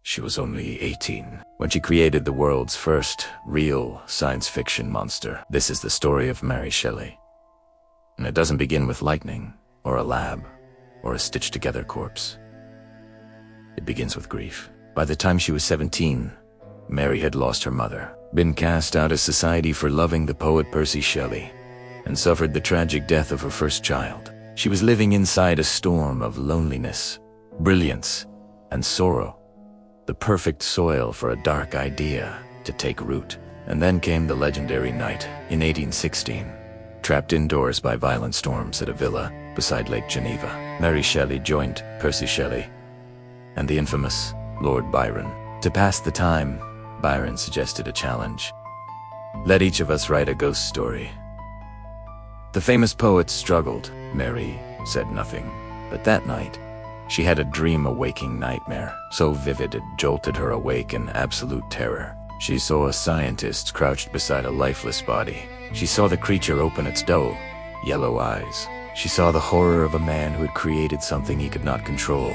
She was only 18 when she created the world's first real science fiction monster. This is the story of Mary Shelley. And it doesn't begin with lightning, or a lab, or a stitched-together corpse. It begins with grief. By the time she was 17, Mary had lost her mother, been cast out of society for loving the poet Percy Shelley, and suffered the tragic death of her first child. She was living inside a storm of loneliness, brilliance, and sorrow, the perfect soil for a dark idea to take root. And then came the legendary night in 1816. Trapped indoors by violent storms at a villa beside Lake Geneva, Mary Shelley joined Percy Shelley and the infamous Lord Byron. To pass the time, Byron suggested a challenge. Let each of us write a ghost story. The famous poet struggled. Mary said nothing. But that night, she had a dream-awaking nightmare, so vivid it jolted her awake in absolute terror. She saw a scientist crouched beside a lifeless body. She saw the creature open its dull, yellow eyes. She saw the horror of a man who had created something he could not control.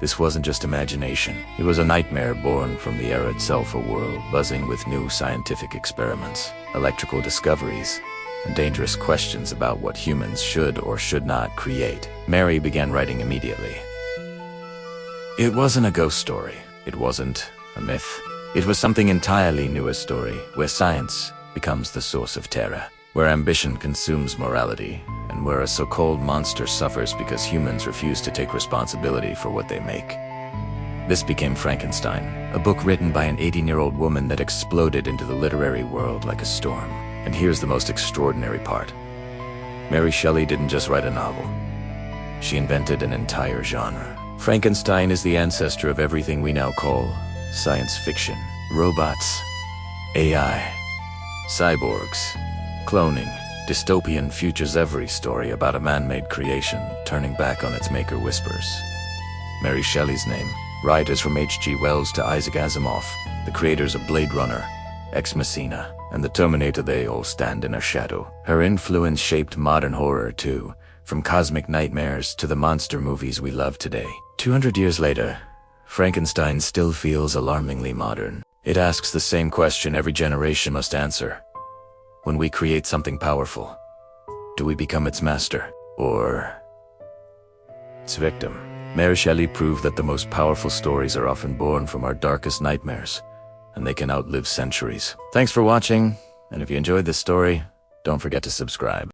This wasn't just imagination. It was a nightmare born from the era itself, a world buzzing with new scientific experiments, electrical discoveries, and dangerous questions about what humans should or should not create. Mary began writing immediately. It wasn't a ghost story. It wasn't a myth. It was something entirely new, a story where science becomes the source of terror, where ambition consumes morality, and where a so-called monster suffers because humans refuse to take responsibility for what they make. This became Frankenstein, a book written by an 18-year-old woman that exploded into the literary world like a storm. And here's the most extraordinary part. Mary Shelley didn't just write a novel. She invented an entire genre. Frankenstein is the ancestor of everything we now call science fiction. Robots, AI, cyborgs, cloning, dystopian futures. Every story about a man-made creation turning back on its maker whispers. Mary Shelley's name, writers from H.G. Wells to Isaac Asimov, the creators of Blade Runner, Ex Machina, and the Terminator, they all stand in her shadow. Her influence shaped modern horror too, from cosmic nightmares to the monster movies we love today. 200 years later, Frankenstein still feels alarmingly modern. It asks the same question every generation must answer. When we create something powerful, do we become its master or its victim? Mary Shelley proved that the most powerful stories are often born from our darkest nightmares, and they can outlive centuries. Thanks for watching, and if you enjoyed this story, don't forget to subscribe.